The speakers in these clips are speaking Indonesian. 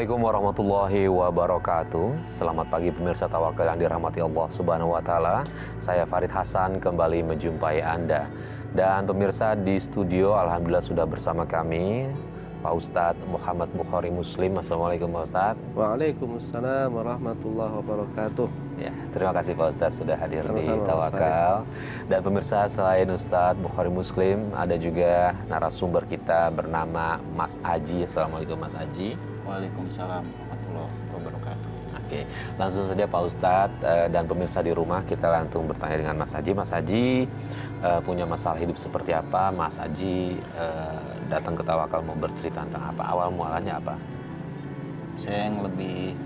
Assalamualaikum warahmatullahi wabarakatuh. Selamat pagi pemirsa Tawakal yang dirahmati Allah Subhanahu wa taala. Saya Farid Hasan kembali menjumpai Anda. Dan pemirsa di studio alhamdulillah sudah bersama kami Pak Ustadz Muhammad Bukhari Muslim. Assalamualaikum Pak Ustadz. Waalaikumsalam warahmatullahi wabarakatuh. Ya, terima kasih Pak Ustadz sudah hadir di Sama-sama, Tawakal. Dan pemirsa, selain Ustadz Bukhari Muslim, ada juga narasumber kita bernama Mas Aji. Assalamualaikum Mas Aji. Waalaikumsalam warahmatullahi wabarakatuh. Oke, langsung saja Pak Ustadz dan pemirsa di rumah, kita langsung bertanya dengan Mas Aji. Mas Aji punya masalah hidup seperti apa? Mas Aji datang ke Tawakal mau bercerita tentang apa? Awal mualanya apa? Saya yang lebih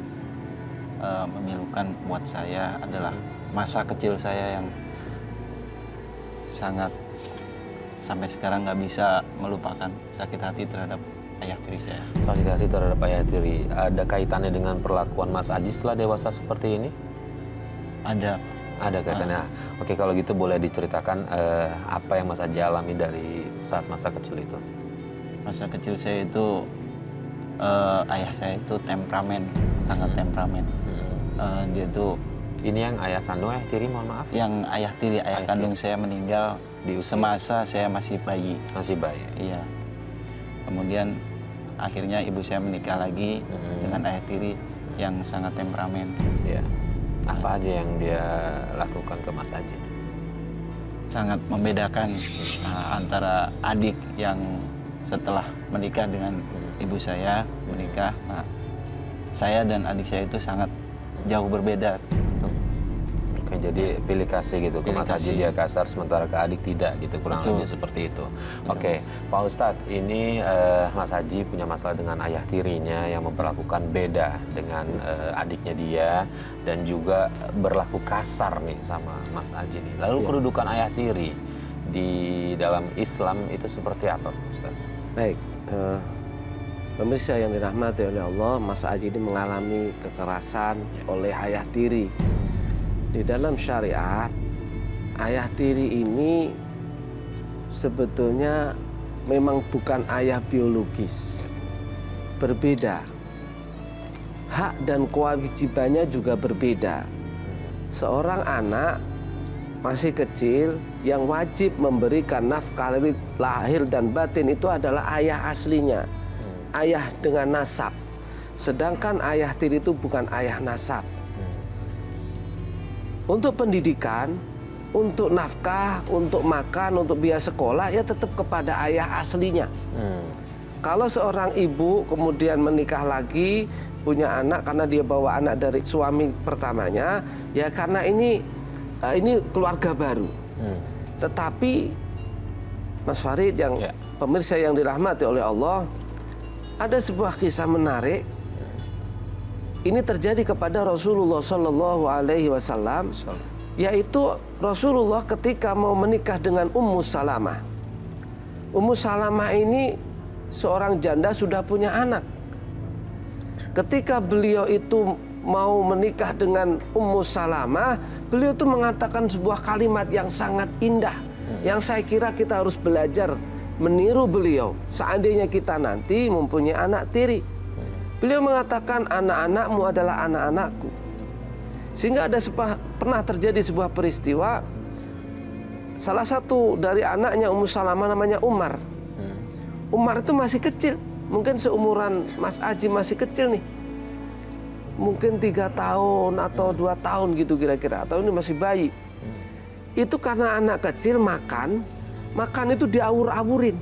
memilukan buat saya adalah masa kecil saya yang sangat sampai sekarang nggak bisa melupakan sakit hati terhadap ayah tiri saya. Sakit hati terhadap ayah tiri, ada kaitannya dengan perlakuan Mas Aji setelah dewasa seperti ini? Ada. Ada kaitannya. Oke, kalau gitu boleh diceritakan apa yang Mas Aji alami dari saat masa kecil itu? Masa kecil saya itu ayah saya itu temperamen, sangat temperamen. Dia tuh Ini yang ayah kandung, ayah tiri, mohon maaf. yang ayah tiri, ayah kandung saya meninggal Di usia? semasa saya masih bayi. Masih bayi. Iya. Kemudian akhirnya ibu saya menikah lagi dengan ayah tiri yang sangat temperamen. Ya. Apa aja yang dia lakukan ke Mas Aji? Sangat membedakan antara adik yang setelah menikah dengan ibu saya menikah. Nah, saya dan adik saya itu sangat jauh berbeda. Oke, jadi pilih kasih gitu. Ke Mas Aji dia kasar, sementara ke adik tidak gitu. Kurang Betul. lebih seperti itu. Oke, Pak Ustadz, ini Mas Aji punya masalah dengan ayah tirinya yang memperlakukan beda dengan adiknya dia. Dan juga berlaku kasar nih sama Mas Aji nih. Lalu kedudukan ayah tiri di dalam Islam itu seperti apa Pak Ustadz? Baik, pemirsa yang dirahmati oleh Allah, Mas Aji ini mengalami kekerasan oleh ayah tiri. Di dalam syariat, ayah tiri ini sebetulnya memang bukan ayah biologis. Berbeda. Hak dan kewajibannya juga berbeda. Seorang anak masih kecil yang wajib memberikan nafkah lahir dan batin itu adalah ayah aslinya. Ayah dengan nasab. Sedangkan ayah tiri itu bukan ayah nasab. Untuk pendidikan, untuk nafkah, untuk makan, untuk biaya sekolah, ya tetap kepada ayah aslinya. Kalau seorang ibu kemudian menikah lagi, punya anak karena dia bawa anak dari suami pertamanya, ya karena ini keluarga baru. Tetapi Mas Farid yang pemirsa yang dirahmati oleh Allah, ada sebuah kisah menarik. Ini terjadi kepada Rasulullah Shallallahu Alaihi Wasallam, yaitu Rasulullah ketika mau menikah dengan Ummu Salamah. Ummu Salamah ini seorang janda sudah punya anak. Ketika beliau itu mau menikah dengan Ummu Salamah, beliau itu mengatakan sebuah kalimat yang sangat indah, yang saya kira kita harus belajar meniru beliau. Seandainya kita nanti mempunyai anak tiri, beliau mengatakan anak-anakmu adalah anak-anakku. Sehingga pernah terjadi sebuah peristiwa, salah satu dari anaknya Ummu Salamah namanya Umar. Umar itu masih kecil, mungkin seumuran Mas Aji masih kecil nih. Mungkin 3 tahun atau 2 tahun gitu kira-kira, atau ini masih bayi. Itu karena anak kecil makan itu diawur-awurin.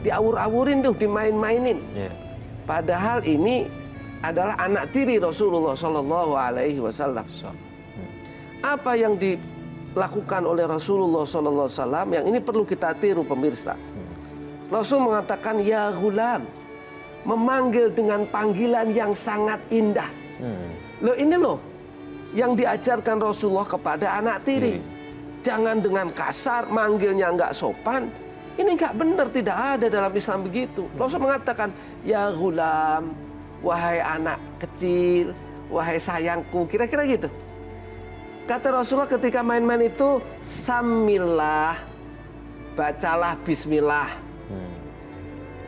Diawur-awurin tuh, dimain-mainin. Padahal ini adalah anak tiri Rasulullah Shallallahu Alaihi Wasallam. Apa yang dilakukan oleh Rasulullah Shallallahu Alaihi Wasallam yang ini perlu kita tiru pemirsa. Rasul mengatakan ya ghulam, memanggil dengan panggilan yang sangat indah. Loh ini loh yang diajarkan Rasulullah kepada anak tiri. Jangan dengan kasar, manggilnya nggak sopan. Ini nggak benar, tidak ada dalam Islam begitu. Rasul mengatakan, ya ghulam, wahai anak kecil, wahai sayangku, kira-kira gitu. Kata Rasulullah ketika main-main itu, samillah, bacalah bismillah.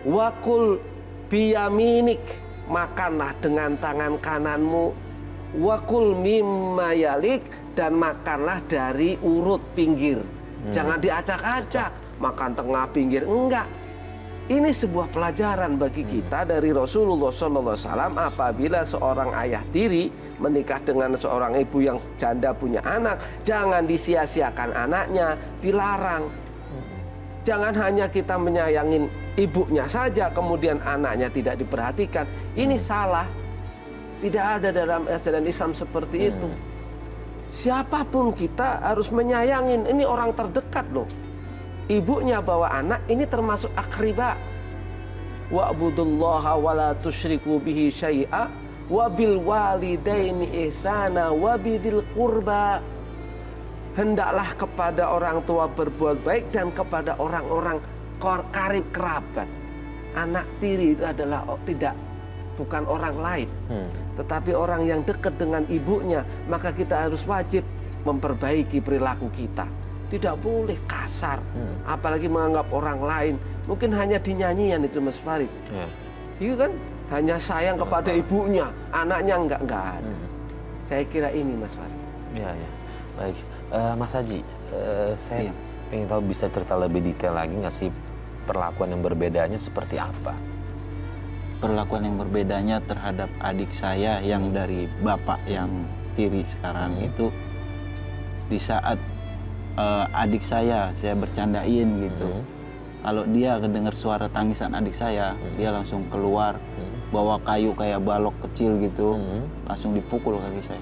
Wakul biyaminik, makanlah dengan tangan kananmu, wakul mimma yalik, dan makanlah dari urut pinggir. Jangan diacak-acak, makan tengah pinggir, enggak. Ini sebuah pelajaran bagi kita dari Rasulullah SAW. Apabila seorang ayah tiri menikah dengan seorang ibu yang janda punya anak, jangan disia-siakan anaknya, dilarang. Jangan hanya kita menyayangin ibunya saja, kemudian anaknya tidak diperhatikan. Ini salah. Tidak ada dalam ajaran Islam seperti itu. Siapapun kita harus menyayangin. Ini orang terdekat loh. Ibunya bawa anak, ini termasuk akriba. Wa'budullaha wa la tusyriku bihi syai'a wa bil walidaini ihsana wa bidzil qurba. Hendaklah kepada orang tua berbuat baik dan kepada orang-orang karib kerabat. Anak tiri itu adalah bukan orang lain, tetapi orang yang dekat dengan ibunya. Maka kita harus wajib memperbaiki perilaku kita. Tidak boleh kasar, apalagi menganggap orang lain. Mungkin hanya dinyanyian itu Mas Farid. Itu kan hanya sayang kepada ibunya, anaknya enggak ada. Saya kira ini Mas Farid. Ya. Baik, Mas Haji, saya ingin tahu, bisa cerita lebih detail lagi nggak sih perlakuan yang berbedanya seperti apa? Perlakuan yang berbedanya terhadap adik saya yang dari bapak yang tiri sekarang itu, di saat adik saya bercandain gitu. Kalau dia kedengar suara tangisan adik saya, dia langsung keluar bawa kayu kayak balok kecil gitu, langsung dipukul kaki saya.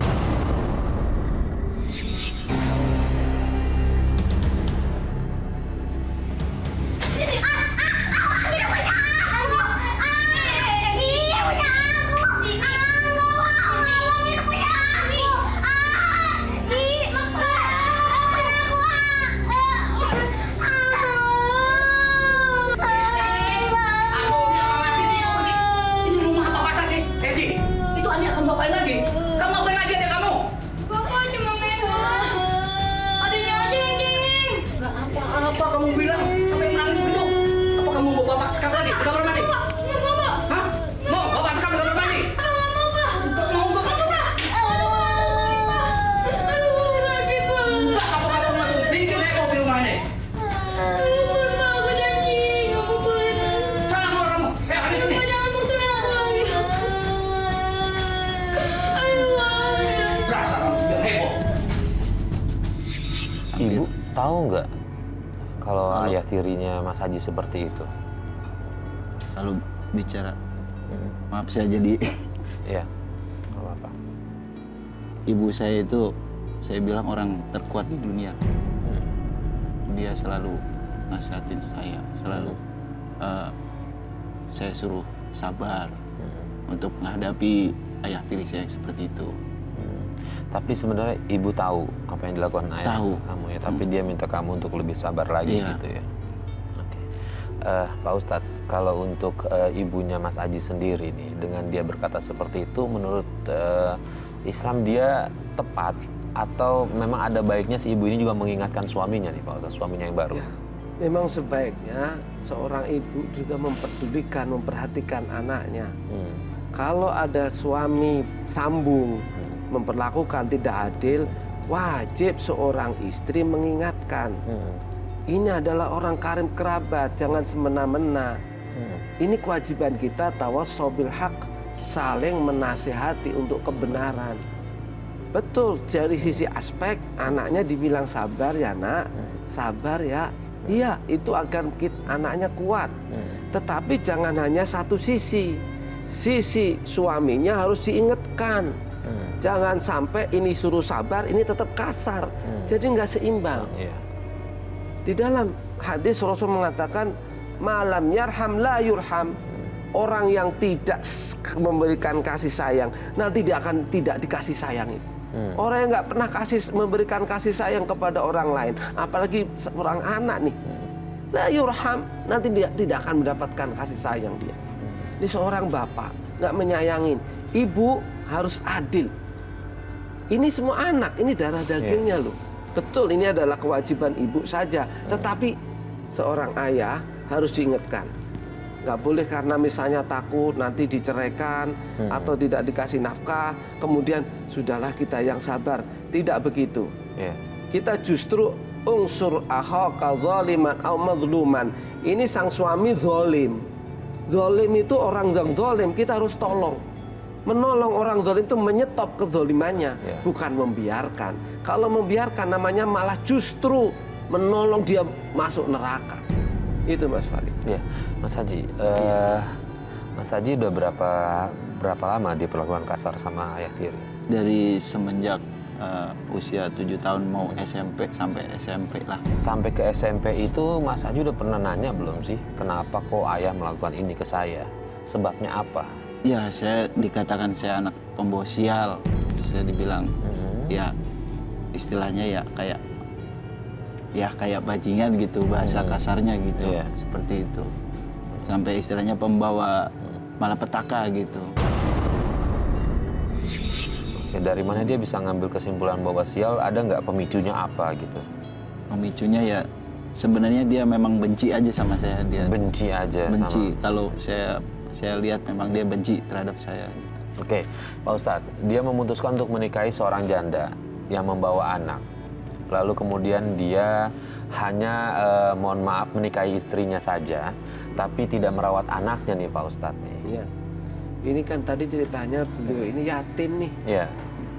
Ibu tahu nggak kalau ayah tirinya Mas Haji seperti itu? Kalau bicara, maaf saya jadi Ya, nggak apa-apa. ibu saya itu, saya bilang orang terkuat di dunia. Dia selalu nasihatin saya, selalu saya suruh sabar untuk menghadapi ayah tiri saya yang seperti itu. Tapi sebenarnya ibu tahu apa yang dilakukan ayah Tahu. kamu ya, tapi dia minta kamu untuk lebih sabar lagi Iya. gitu ya. Oke. Pak Ustadz, kalau untuk ibunya Mas Haji sendiri nih, dengan dia berkata seperti itu, menurut Islam dia tepat atau memang ada baiknya si ibu ini juga mengingatkan suaminya nih Pak Ustadz, suaminya yang baru? Ya, memang sebaiknya seorang ibu juga mempedulikan, memperhatikan anaknya. Kalau ada suami sambung, memperlakukan tidak adil, wajib seorang istri mengingatkan. Ini adalah orang karib kerabat, jangan semena-mena. Ini kewajiban kita, tawassobil haq, saling menasihati untuk kebenaran. Betul, dari sisi aspek anaknya dibilang sabar ya nak, sabar ya. Iya, itu agar anaknya kuat. Tetapi jangan hanya satu sisi. Sisi suaminya harus diingatkan. Jangan sampai ini suruh sabar, ini tetap kasar. Jadi nggak seimbang. Di dalam hadis Rasul mengatakan, malam yarham la yurham. Orang yang tidak memberikan kasih sayang, nanti dia akan tidak dikasih sayangi. Orang yang nggak pernah memberikan kasih sayang kepada orang lain, apalagi seorang anak nih, la yurham, nanti dia tidak akan mendapatkan kasih sayang dia. Ini seorang bapak nggak menyayangin, ibu harus adil. Ini semua anak, ini darah dagingnya loh. Betul, ini adalah kewajiban ibu saja. Tetapi seorang ayah harus diingatkan. Nggak boleh karena misalnya takut nanti diceraikan atau tidak dikasih nafkah, kemudian sudahlah kita yang sabar. Tidak begitu. Iya. Kita justru unsur akhaka zaliman au mazluman. Ini sang suami zalim. Zalim itu orang yang zalim, kita harus tolong. Menolong orang zalim itu menyetop kezalimannya, bukan membiarkan. Kalau membiarkan namanya malah justru menolong dia masuk neraka. Itu Mas Farid. Iya, Mas Haji. Mas Haji udah berapa lama diperlakukan kasar sama ayah tiri? Dari semenjak usia 7 tahun mau SMP sampai SMP lah. Sampai ke SMP itu Mas Haji udah pernah nanya belum sih, kenapa kok ayah melakukan ini ke saya? Sebabnya apa? Ya, saya dikatakan saya anak pembawa sial. Saya dibilang ya istilahnya ya kayak bajingan gitu, bahasa kasarnya gitu. Iya. Seperti itu. Sampai istilahnya pembawa malapetaka gitu. Oke, dari mana dia bisa ngambil kesimpulan bahwa sial? Ada nggak pemicunya apa gitu? Pemicunya ya sebenarnya dia memang benci aja sama saya. Dia Benci aja benci. sama... Kalau saya lihat memang dia benci terhadap saya gitu. Oke, Pak Ustadz, dia memutuskan untuk menikahi seorang janda yang membawa anak. Lalu kemudian dia hanya, mohon maaf, menikahi istrinya saja, tapi tidak merawat anaknya nih Pak Ustadz nih. Ya. Ini kan tadi ceritanya beliau ini yatim nih. Iya.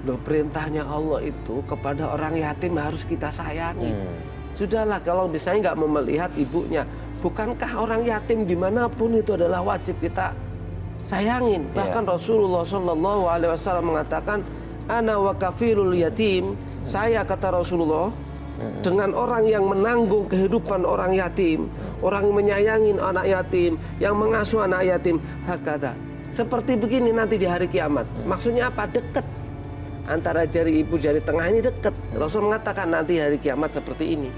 Loh, perintahnya Allah itu kepada orang yatim harus kita sayangi. Sudahlah kalau misalnya nggak melihat ibunya, bukankah orang yatim dimanapun itu adalah wajib kita sayangin. Bahkan Rasulullah SAW mengatakan, ana wa kafilul yatim. Saya, kata Rasulullah, dengan orang yang menanggung kehidupan orang yatim, orang yang menyayangi anak yatim, yang mengasuh anak yatim, hakada. Seperti begini nanti di hari kiamat. Maksudnya apa? Dekat. Antara jari ibu, jari tengah ini dekat. Rasul mengatakan nanti hari kiamat seperti ini.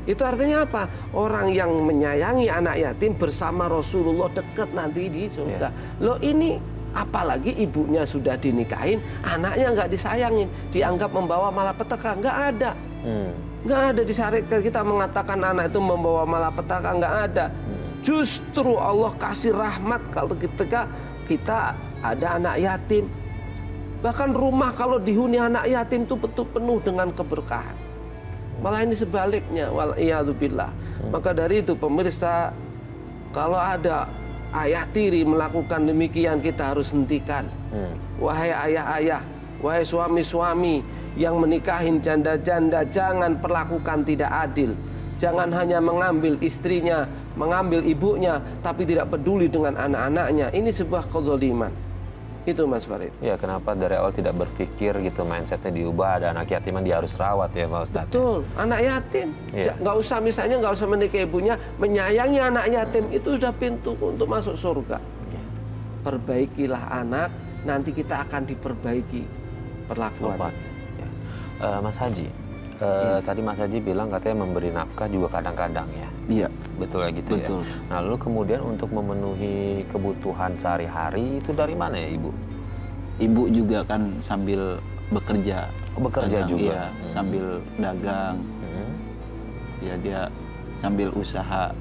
Itu artinya apa? Orang yang menyayangi anak yatim bersama Rasulullah dekat nanti di surga. Loh, ini apalagi ibunya sudah dinikahin, anaknya nggak disayangin, dianggap membawa malapetaka. Nggak ada. Nggak ada disyariatkan kita mengatakan anak itu membawa malapetaka, nggak ada. Justru Allah kasih rahmat kalau ketika kita ada anak yatim. Bahkan rumah kalau dihuni anak yatim itu betul penuh dengan keberkahan. Malah ini sebaliknya, wal'iyadzubillah. Maka dari itu pemirsa, kalau ada ayah tiri melakukan demikian, kita harus hentikan. Wahai ayah-ayah, wahai suami-suami yang menikahin janda-janda, jangan perlakukan tidak adil. Jangan hanya mengambil istrinya, mengambil ibunya, tapi tidak peduli dengan anak-anaknya. Ini sebuah kezaliman. Itu Mas Farid. Ya, kenapa dari awal tidak berpikir gitu, mindsetnya diubah, ada anak yatim yang dia harus rawat ya Pak Ustadz? Betul, anak yatim. Iya. Nggak usah misalnya nggak usah menikahi ibunya, menyayangi anak yatim itu sudah pintu untuk masuk surga. Perbaikilah anak, nanti kita akan diperbaiki perlakuan. Ya. Mas Haji, tadi Mas Haji bilang katanya memberi nafkah juga kadang-kadang ya? Iya. Betul ya gitu. Betul. Ya? Nah, lalu kemudian untuk memenuhi kebutuhan sehari-hari itu dari mana ya Ibu? Ibu juga kan sambil bekerja. Bekerja juga? Iya, sambil dagang. Ya, dia sambil usaha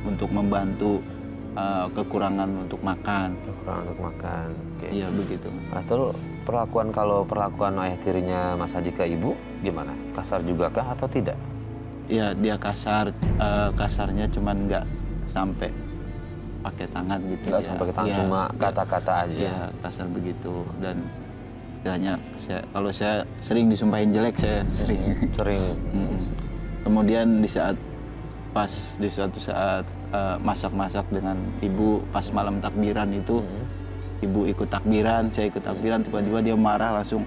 untuk membantu kekurangan untuk makan. Kekurangan untuk makan. Oke. Iya, begitu. Nah, terus perlakuan ayah tirinya Mas Haji ke Ibu gimana? Kasar juga kah atau tidak? Ya, dia kasarnya cuman nggak sampai pakai tangan gitu. Nggak ya. sampai ke tangan, Ya, cuma kata-kata aja. Iya, kasar begitu. Dan istilahnya kalau saya sering disumpahin jelek, saya sering. Sering. Kemudian di suatu saat masak-masak dengan ibu pas malam takbiran itu, ibu ikut takbiran, saya ikut takbiran, tiba-tiba dia marah langsung.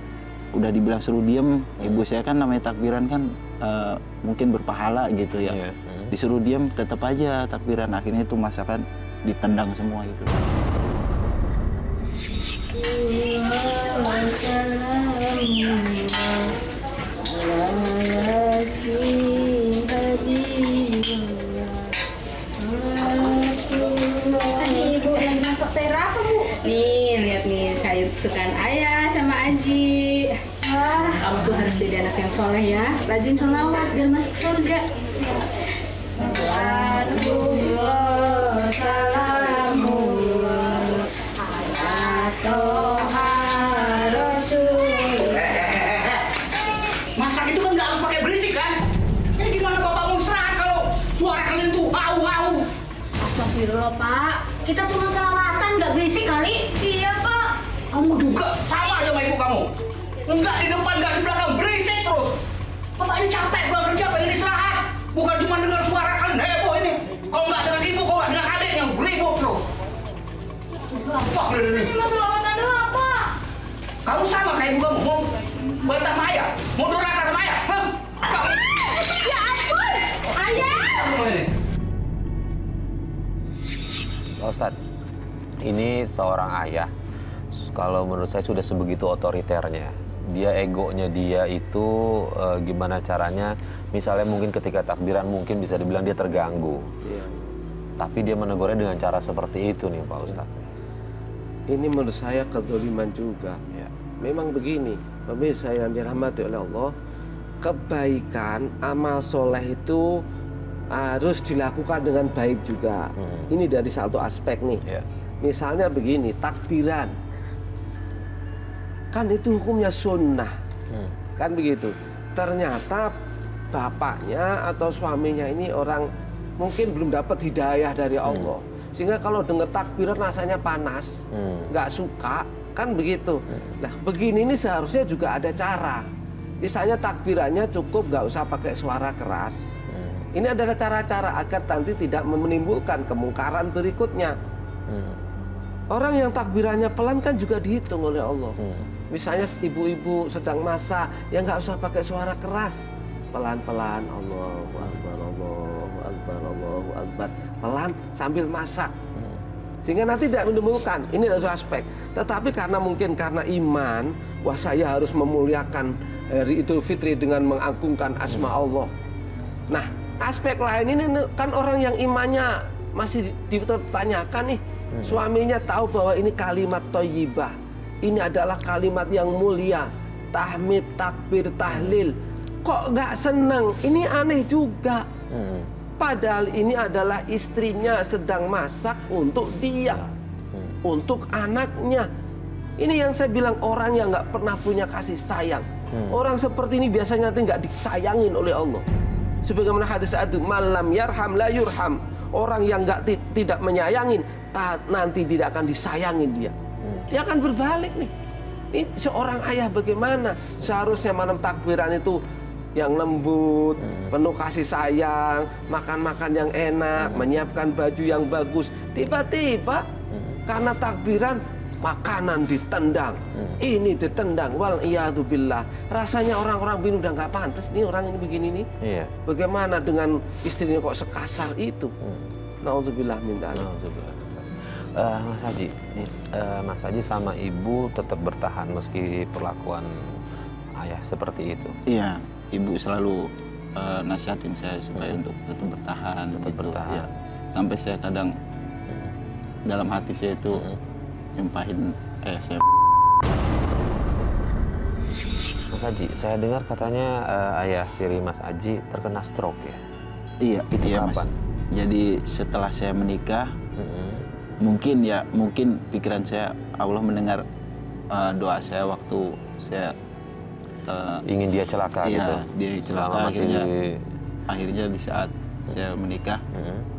Udah dibilang suruh diem, ibu saya kan namanya takbiran kan mungkin berpahala gitu ya. Iya. Disuruh diem tetap aja takbiran, akhirnya itu masakan ditendang semua gitu. Ibu lagi masak sayur apa, Bu? Nih, lihat nih sayur kesukaan ayah sama Aji. Wah, kamu tuh harus jadi anak yang soleh ya. Rajin sholawat biar masuk surga. Alhamdulillah, salam. Astagfirullah, Pak. Kita cuma selawatan, nggak berisik kali. Iya, Pak. Kamu juga sama aja sama ibu kamu. Enggak di depan, enggak di belakang, berisik terus. Bapak ini capek pulang kerja, pengen istirahat. Bukan cuma dengar suara kalian heboh ini. Kalau nggak dengan ibu, kalau nggak dengan adik yang ribut terus. Apa kalian ini? Cuma selawatan doang, Pak. Kamu sama kayak ibu kamu, mau bantah sama ayah, mau durhaka sama ayah. Hah? Kamu Ya ampun, Ayah. kamu ini. Pak Ustadz, ini seorang ayah, kalau menurut saya sudah sebegitu otoriternya. Dia egonya dia itu gimana caranya, misalnya mungkin ketika takbiran mungkin bisa dibilang dia terganggu. Iya. Tapi dia menegurnya dengan cara seperti itu nih Pak Ustadz. Ini menurut saya kezaliman juga. Ya. Memang begini, pemirsa yang dirahmati oleh Allah, kebaikan, amal soleh itu harus dilakukan dengan baik juga. Ini dari satu aspek nih. Ya. Misalnya begini, takbiran. Kan itu hukumnya sunnah. Kan begitu. Ternyata bapaknya atau suaminya ini orang mungkin belum dapat hidayah dari Allah. Sehingga kalau dengar takbiran rasanya panas, nggak suka, kan begitu. Nah, begini ini seharusnya juga ada cara. Misalnya takbirannya cukup nggak usah pakai suara keras. Ini adalah cara-cara agar nanti tidak menimbulkan kemungkaran berikutnya. Orang yang takbirannya pelan kan juga dihitung oleh Allah. Misalnya ibu-ibu sedang masak, ya nggak usah pakai suara keras. Pelan-pelan, Allahu Akbar, Allahu Akbar, Allahu Akbar. Pelan sambil masak. Sehingga nanti tidak menimbulkan, ini adalah satu aspek. Tetapi karena mungkin karena iman, wah saya harus memuliakan hari Idul Fitri dengan mengagungkan asma Allah. Nah, aspek lain ini kan orang yang imannya masih dipertanyakan nih. Suaminya tahu bahwa ini kalimat thayyibah. Ini adalah kalimat yang mulia. Tahmid, takbir, tahlil. Kok nggak senang? Ini aneh juga. Padahal ini adalah istrinya sedang masak untuk dia. Untuk anaknya. Ini yang saya bilang orang yang nggak pernah punya kasih sayang. Orang seperti ini biasanya nanti nggak disayangin oleh Allah. Sebagaimana hadis itu, malam yarham la yurham. Orang yang tidak menyayangin, nanti tidak akan disayangin dia. Dia akan berbalik nih. Ini seorang ayah bagaimana? Seharusnya malam takbiran itu yang lembut, penuh kasih sayang, makan-makan yang enak, menyiapkan baju yang bagus. Tiba-tiba karena takbiran makanan ditendang, ini ditendang, wal iyadzubillah. Rasanya orang-orang bingung, udah nggak pantas nih orang ini begini nih. Iya. Bagaimana dengan istrinya kok sekasar itu? Nauzubillah min dzalik. Mas Haji, Mas Haji sama ibu tetap bertahan meski perlakuan ayah seperti itu. Iya, ibu selalu nasihatin saya supaya untuk tetap bertahan. Tetap bertahan. Ya. Sampai saya kadang dalam hati saya itu nyumpahin saya. Mas Haji, saya dengar katanya ayah tiri Mas Haji terkena stroke ya? Iya, Itu iya Mas. kapan? Jadi setelah saya menikah, mungkin pikiran saya Allah mendengar doa saya waktu saya Ingin dia celaka iya, gitu? dia celaka Selama masih akhirnya di saat saya menikah,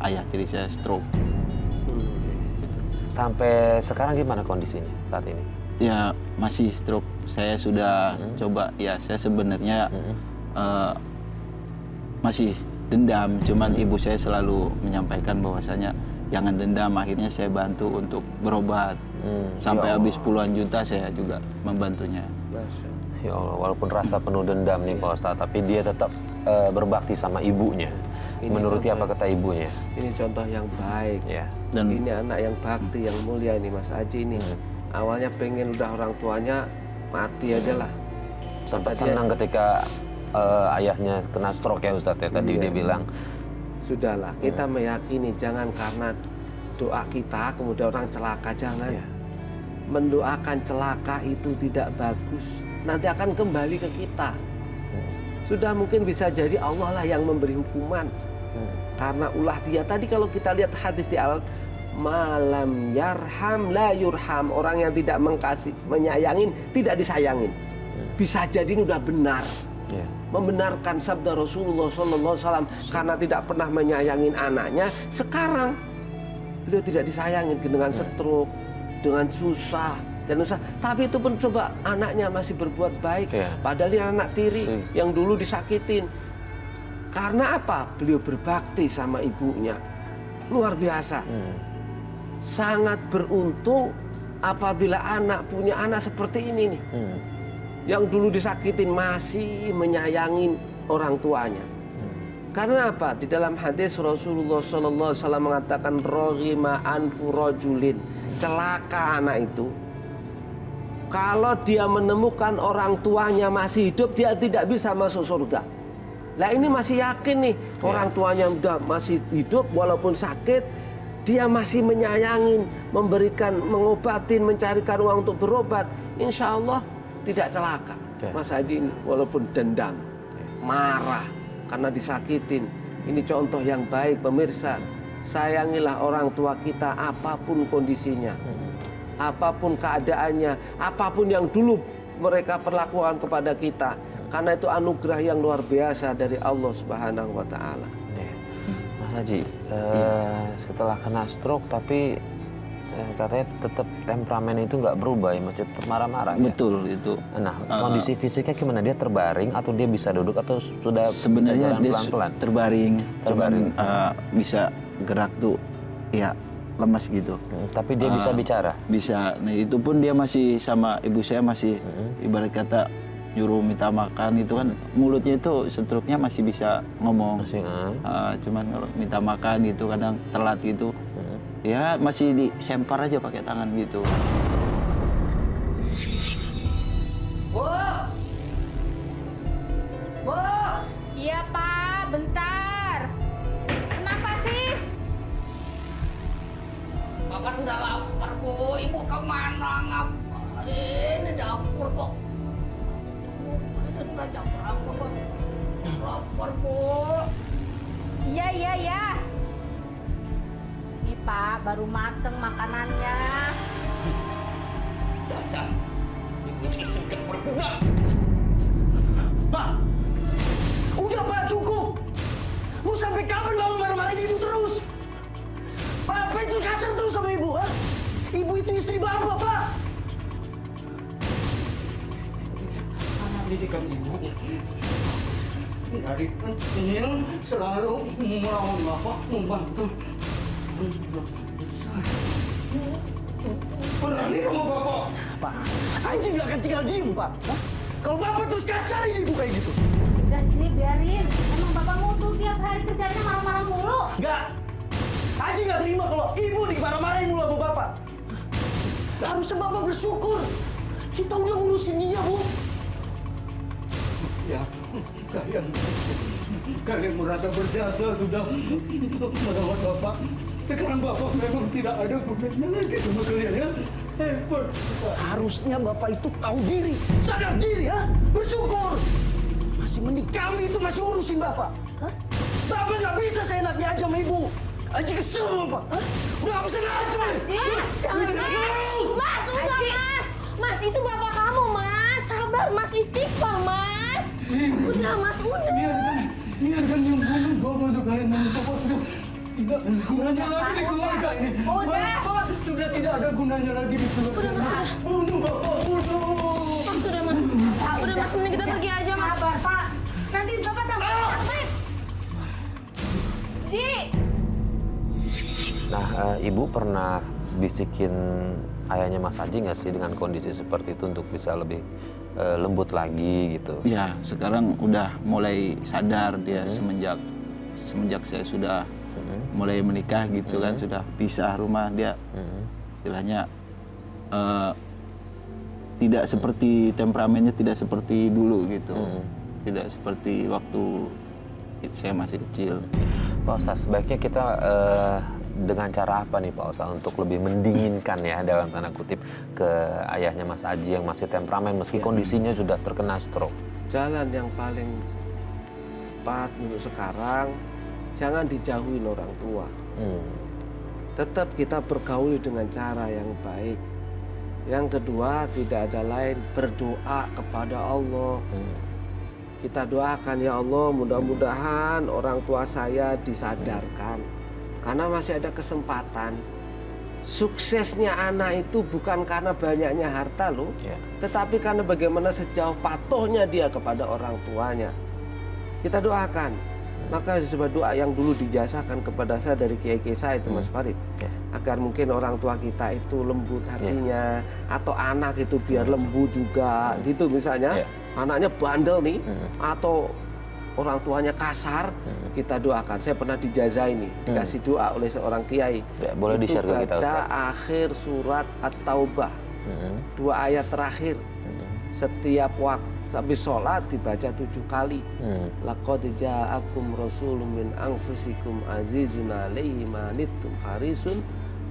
ayah tiri saya stroke. Sampai sekarang gimana kondisinya saat ini? Ya masih stroke. Saya sudah coba, ya saya sebenarnya masih dendam, cuman ibu saya selalu menyampaikan bahwasanya jangan dendam. Akhirnya saya bantu untuk berobat sampai Ya habis Allah. puluhan juta saya juga membantunya. Ya Allah, walaupun rasa penuh dendam nih Pak Ustadz, tapi dia tetap berbakti sama ibunya. Ini Menuruti contoh. apa kata ibunya? Ini contoh yang baik. Ya. Dan Ini anak yang bakti, yang mulia ini Mas Haji ini. Awalnya pengen udah orang tuanya mati aja lah. Sempat Sampai dia- senang ketika ayahnya kena stroke ya Ustadz ya. Tadi Iya. dia bilang, Sudahlah, kita meyakini jangan karena doa kita kemudian orang celaka, jangan. Iya. Mendoakan celaka itu tidak bagus. Nanti akan kembali ke kita. Sudah mungkin bisa jadi Allah lah yang memberi hukuman. Karena ulah dia. Tadi kalau kita lihat hadis di awal, malam yarham la yurham. Orang yang tidak menyayangin, tidak disayangin. Bisa jadi ini udah benar. ya. Membenarkan sabda Rasulullah SAW karena tidak pernah menyayangin anaknya. Sekarang beliau tidak disayangin dengan stroke, dengan susah dan susah. Tapi itu pun coba anaknya masih berbuat baik. Padahal dia anak tiri yang dulu disakitin. Karena apa? Beliau berbakti sama ibunya. Luar biasa. Sangat beruntung apabila anak punya anak seperti ini nih. Yang dulu disakitin masih menyayangin orang tuanya. Karena apa? Di dalam hadis Rasulullah SAW mengatakan roghima anfu rajulin, celaka anak itu. Kalau dia menemukan orang tuanya masih hidup, dia tidak bisa masuk surga. Lah ini masih yakin nih, orang tuanya udah masih hidup walaupun sakit, dia masih menyayangin, memberikan, mengobatin, mencarikan uang untuk berobat. Insya Allah tidak celaka. Mas Haji ini walaupun dendam, marah karena disakitin. Ini contoh yang baik pemirsa. Sayangilah orang tua kita apapun kondisinya, apapun keadaannya, apapun yang dulu mereka perlakukan kepada kita. Karena itu anugerah yang luar biasa dari Allah Subhanahu wa Ta'ala. Mas Haji, setelah kena stroke tapi katanya tetap temperamen itu nggak berubah ya, masih tetap marah-marah. Betul itu. Nah, kondisi fisiknya gimana? Dia terbaring atau dia bisa duduk atau sudah sebenarnya bisa jalan dia pelan-pelan? terbaring, cuman bisa gerak tuh ya lemas gitu. Tapi dia bisa bicara? Bisa. Nah itu pun dia masih sama ibu saya masih ibarat kata nyuruh minta makan itu kan mulutnya itu stroke-nya masih bisa ngomong. Cuman kalau minta makan itu kadang telat gitu. Ya masih disempar aja pakai tangan gitu. Bu! Bu! Iya Pak, bentar. Kenapa sih? Bapak sudah lapar, Bu. Ibu kemana? Ngapain di dapur kok? Ini sudah jam berapa, Bu? Lapar, Bu. Iya. Nih Pak, baru mateng makanannya. Dasar. Ibu itu istri yang berguna. Pak, udah Pak, cukup. Mau sampai kapan Bapak marah-marahin ibu terus? Bapak itu kasar terus sama ibu, ha? Ibu itu istri Bapak, Pak. Anak didikan ibu. Dari kecil selalu melawan Bapak, membantu. Berani kamu Bapak? Pak, Anjing gak akan tinggal diem, Pak. Hah? Kalau Bapak terus kasarin ibu kayak gitu. Udah sini biarin. Emang Bapak ngutuk tiap hari kerjanya marah-marah mulu. Enggak. Anjing gak terima kalau ibu dimarah-marahin mulu sama Bapak. Harusnya Bapak bersyukur. Kita udah ngurusin dia, Bu. Ya, kalian merasa berjasa sudah merawat Bapak. Sekarang Bapak memang tidak ada gunanya lagi sama kalian ya. Hebat. Harusnya Bapak itu tahu diri, sadar diri, ha? Bersyukur. Masih mending kami itu masih urusin Bapak. Hah? Bapak nggak bisa seenaknya aja sama ibu. Aji kesel Bapak. Hah? Udah nggak bisa aja. Mas, jangan Mas, udah Mas. Mas itu bapak kamu Mas. Sabar Mas, istighfar Mas. Udah Mas, udah. Biarkan yang bunuh Bapak sekalian dan Bapak sudah tidak ada gunanya lagi di keluarga ini. Bapak sudah tidak ada gunanya lagi di keluarga ini. Bunuh Bapak, bunuh. Mas, udah Mas. Udah Mas, mending kita pergi aja Mas. Sabar Pak. Nanti Bapak tambah Mas. Ji. Nah, Ibu pernah bisikin ayahnya Mas Haji nggak sih dengan kondisi seperti itu untuk bisa lebih lembut lagi gitu? Ya sekarang udah mulai sadar dia semenjak saya sudah mulai menikah gitu kan, sudah pisah rumah dia istilahnya tidak seperti temperamennya, tidak seperti dulu gitu, tidak seperti waktu saya masih kecil. Pak Ustaz, sebaiknya kita dengan cara apa nih Pak Ustaz untuk lebih mendinginkan ya dalam tanda kutip ke ayahnya Mas Haji yang masih temperamen meski kondisinya sudah terkena stroke? Jalan yang paling tepat untuk sekarang, jangan dijauhin orang tua. Tetap kita bergaul dengan cara yang baik. Yang kedua, tidak ada lain, berdoa kepada Allah. Kita doakan, ya Allah, mudah-mudahan orang tua saya disadarkan. Karena masih ada kesempatan suksesnya anak itu bukan karena banyaknya harta loh, Ya. tetapi karena bagaimana sejauh patuhnya dia kepada orang tuanya. Kita doakan. Maka sebuah doa yang dulu dijasakan kepada saya dari kiai-kiai saya itu Mas Farid, Ya. agar mungkin orang tua kita itu lembut hatinya, atau anak itu biar lembut juga, gitu misalnya. Ya. Anaknya bandel nih, atau orang tuanya kasar, kita doakan. Saya pernah dijazah ini, dikasih doa oleh seorang kiai. Ya, boleh Itu di-share ke kita, baca Ustaz. akhir surat At-Taubah, 2 ayat terakhir. Setiap waktu habis sholat dibaca 7 kali. Laqad ja'akum rasulun min anfusikum azizun 'alaihi ma anittum harisun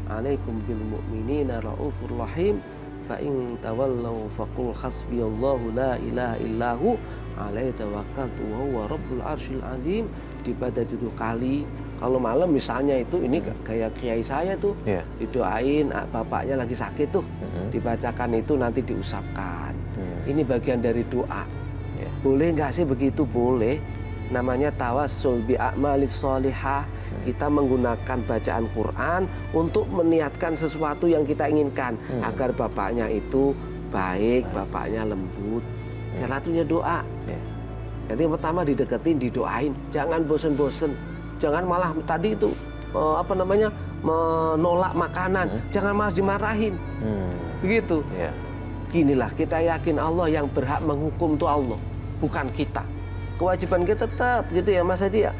'alaikum bil mu'minina raufur rahim. Fa in tawallaw faqul hasbiyallahu la ilaha illahu 'alaihi tawakkaltu wa huwa rabbul arsyil azim. Dibaca 7 kali. Kalau malam misalnya itu ini kayak kiai saya tuh, Iya. didoain bapaknya lagi sakit tuh, dibacakan itu nanti diusapkan. Ini bagian dari doa. Ya. Boleh nggak sih begitu? Boleh. Namanya tawassul bi a'malis sholihah. Kita menggunakan bacaan Quran untuk meniatkan sesuatu yang kita inginkan agar bapaknya itu baik, bapaknya lembut. Salah satunya doa. Ya. Jadi yang pertama dideketin, didoain. Jangan bosen-bosen. Jangan malah tadi itu menolak makanan. Jangan malah dimarahin. Begitu. Ya. Ginilah kita yakin Allah yang berhak menghukum itu Allah, bukan kita. Kewajiban kita tetap gitu ya Mas Haji ya.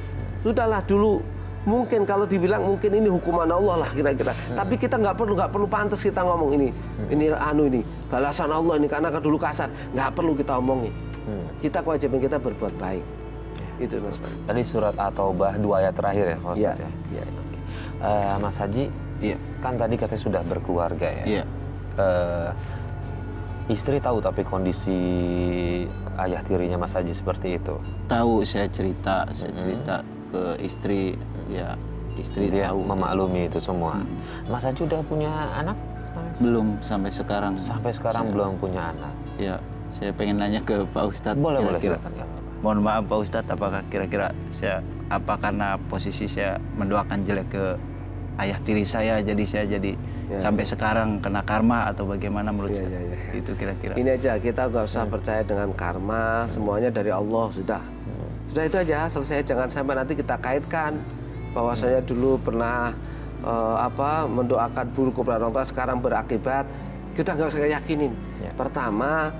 Sudahlah dulu. Mungkin kalau dibilang mungkin ini hukuman Allah lah kira-kira. Tapi kita nggak perlu pantas kita ngomong ini balasan Allah ini karena dulu kasar. Nggak perlu kita omongin. Kita kewajiban kita berbuat baik. Itu Mas Farid. Tadi surat At-Taubah 2 ayat terakhir ya, Pak Ustadz ya. Iya. Mas Haji, Iya. kan tadi katanya sudah berkeluarga ya. Iya. Istri tahu tapi kondisi ayah tirinya Mas Haji seperti itu. Tahu, saya cerita ke istri, ya istri Dia tahu. memaklumi itu semua. Mas Haji udah punya anak? Belum sampai sekarang. Sampai sekarang Saya- belum punya anak. Ya, saya pengen nanya ke Pak Ustadz. Boleh kira-kira. silakan, nggak apa-apa. Mohon maaf Pak Ustadz, apakah kira-kira apa karena posisi saya mendoakan jelek ke ayah tiri saya, jadi saya sampai sekarang kena karma atau bagaimana menurut Ya, saya? ya, ya. Itu kira-kira. Ini aja, kita nggak usah percaya dengan karma, semuanya dari Allah sudah. Sudah itu aja, selesai. Jangan sampai nanti kita kaitkan bahwa saya dulu pernah mendoakan buruk kepada orang tua, sekarang berakibat. Kita nggak usah yakinin. Pertama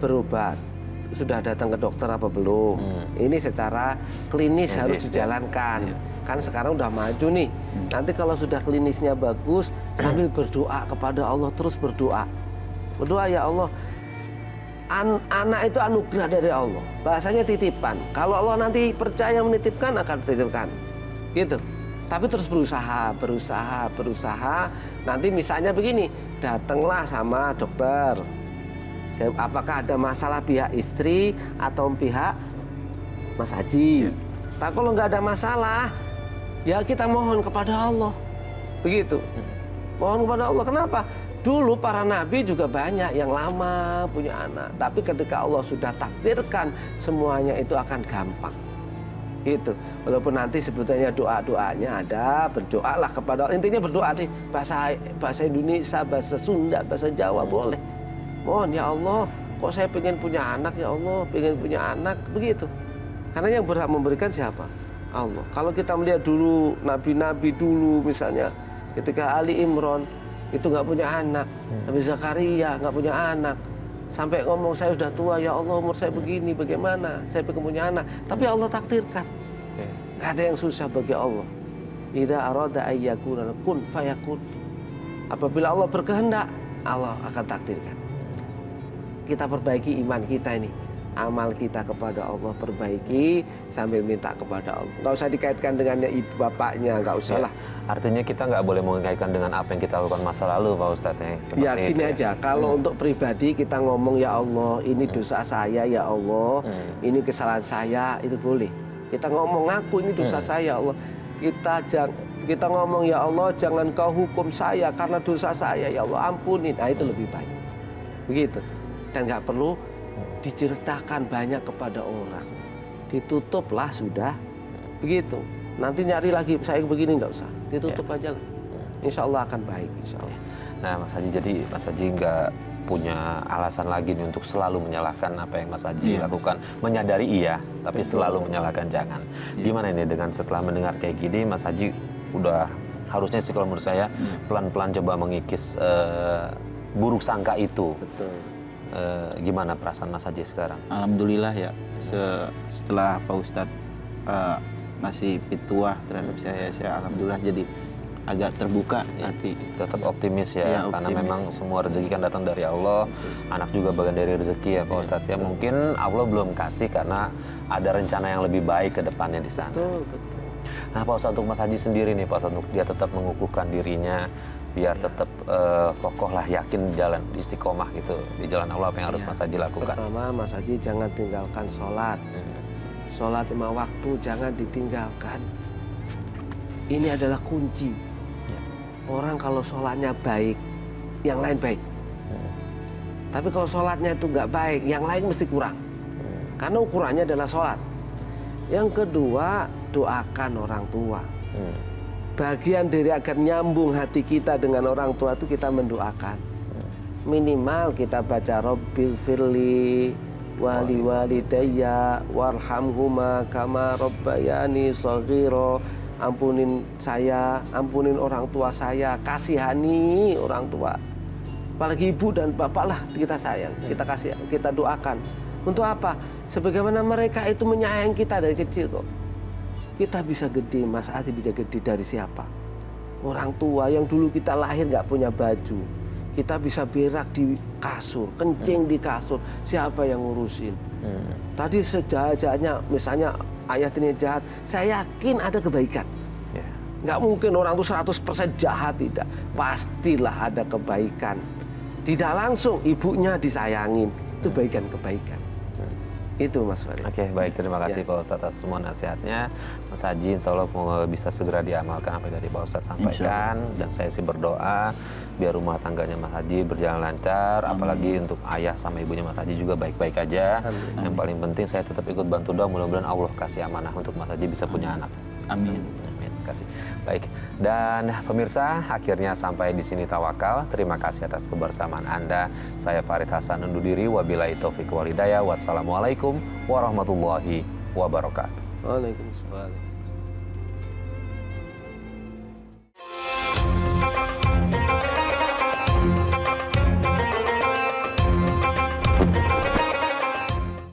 berobat, sudah datang ke dokter apa belum? Ini secara klinis harus dijalankan. Kan sekarang udah maju nih. Nanti kalau sudah klinisnya bagus, sambil berdoa kepada Allah, terus berdoa. Berdoa, ya Allah, anak itu anugerah dari Allah. Bahasanya titipan. Kalau Allah nanti percaya menitipkan, akan dititipkan. Gitu. Tapi terus berusaha. Nanti misalnya begini, datanglah sama dokter. Apakah ada masalah pihak istri atau pihak Mas Haji? Tak kalau nggak ada masalah, ya kita mohon kepada Allah. Begitu. Mohon kepada Allah. Kenapa? Dulu para nabi juga banyak yang lama punya anak. Tapi ketika Allah sudah takdirkan, semuanya itu akan gampang. Gitu. Walaupun nanti sebetulnya doa-doanya ada, berdoalah kepada Allah. Intinya berdoa sih. Bahasa Indonesia, bahasa Sunda, bahasa Jawa boleh. Mohon ya Allah, kok saya pengen punya anak ya Allah, pengen punya anak, begitu. Karena yang berhak memberikan siapa? Allah. Kalau kita melihat dulu nabi-nabi dulu misalnya, ketika Ali Imran itu nggak punya anak, Nabi Zakaria nggak punya anak, sampai ngomong saya sudah tua ya Allah, umur saya begini, bagaimana saya pengen punya anak? Tapi Allah takdirkan. Nggak ada yang susah bagi Allah. Idza arada ayyakuna kun fayakun. Apabila Allah berkehendak, Allah akan takdirkan. Kita perbaiki iman kita ini, amal kita kepada Allah perbaiki sambil minta kepada Allah. Nggak usah dikaitkan dengan ibu bapaknya, nggak usah lah. Artinya kita nggak boleh mengaitkan dengan apa yang kita lakukan masa lalu, Pak Ustadz ya. Ya gini aja, kalau untuk pribadi kita ngomong ya Allah, ini dosa saya ya Allah, ini kesalahan saya, itu boleh. Kita ngomong ngaku ini dosa saya ya Allah. Kita ngomong ya Allah, jangan kau hukum saya karena dosa saya ya Allah, ampunin. Nah itu lebih baik. Begitu. Dan nggak perlu diceritakan banyak kepada orang. Ditutuplah sudah. Begitu. Nanti nyari lagi saya begini nggak usah. Ditutup aja lah. insya Allah akan baik, insya Allah. Nah, Mas Haji, jadi Mas Haji nggak punya alasan lagi nih untuk selalu menyalahkan apa yang Mas Haji lakukan. Menyadari iya, tapi selalu menyalahkan jangan. Gimana ini dengan setelah mendengar kayak gini, Mas Haji udah harusnya sih kalau menurut saya pelan-pelan coba mengikis buruk sangka itu. Betul. Gimana perasaan Mas Haji sekarang? Alhamdulillah ya, setelah Pak Ustadz masih pituah terhadap saya alhamdulillah jadi agak terbuka hati. Tetap optimis ya, Iya, karena optimis. memang semua rezeki kan datang dari Allah. Anak juga bagian dari rezeki ya Pak Ustadz ya. Mungkin Allah belum kasih karena ada rencana yang lebih baik ke depannya di sana. Betul, betul. Nah Pak Ustadz, untuk Mas Haji sendiri nih Pak Ustadz, untuk dia tetap mengukuhkan dirinya biar tetap kokoh lah, yakin di jalan istiqomah gitu di jalan Allah, apa yang harus Mas Haji lakukan? Pertama, Mas Haji jangan tinggalkan sholat. Sholat 5 waktu jangan ditinggalkan. Ini adalah kunci. Orang kalau sholatnya baik, yang lain baik. Tapi kalau sholatnya itu nggak baik, yang lain mesti kurang. Karena ukurannya adalah sholat. Yang kedua, doakan orang tua. Bagian dari agar nyambung hati kita dengan orang tua itu kita mendoakan. Minimal kita baca Rabbil firli wali walidayya warhamhuma kama rabbayani shaghira. Ampunin saya, ampunin orang tua saya, kasihani orang tua. Apalagi ibu dan bapak lah kita sayang, kita kasih, kita doakan. Untuk apa? Sebagaimana mereka itu menyayangi kita dari kecil kok. Kita bisa gede, Mas Ati bisa gede dari siapa? Orang tua yang dulu kita lahir nggak punya baju. Kita bisa berak di kasur, kencing di kasur. Siapa yang ngurusin? Tadi sejahat-jahatnya, misalnya ayah ini jahat, saya yakin ada kebaikan. Nggak mungkin orang itu 100% jahat, tidak. Pastilah ada kebaikan. Tidak langsung ibunya disayangin, itu kebaikan. Itu Mas Farid. Oke, baik, terima kasih Pak Ustadz atas semua nasihatnya. Mas Haji insya Allah bisa segera diamalkan apa yang tadi Pak Ustadz sampaikan. Dan saya sih berdoa biar rumah tangganya Mas Haji berjalan lancar. Apalagi untuk ayah sama ibunya Mas Haji juga baik-baik aja. Yang paling penting saya tetap ikut bantu doa, mudah-mudahan Allah kasih amanah untuk Mas Haji bisa punya anak. Amin. Kasih. Baik, dan pemirsa, akhirnya sampai di sini Tawakal. Terima kasih atas kebersamaan Anda. Saya Farid Hasan undur diri. Wabillahi taufiq wal hidayah. Wassalamualaikum warahmatullahi wabarakatuh. Waalaikumsalam.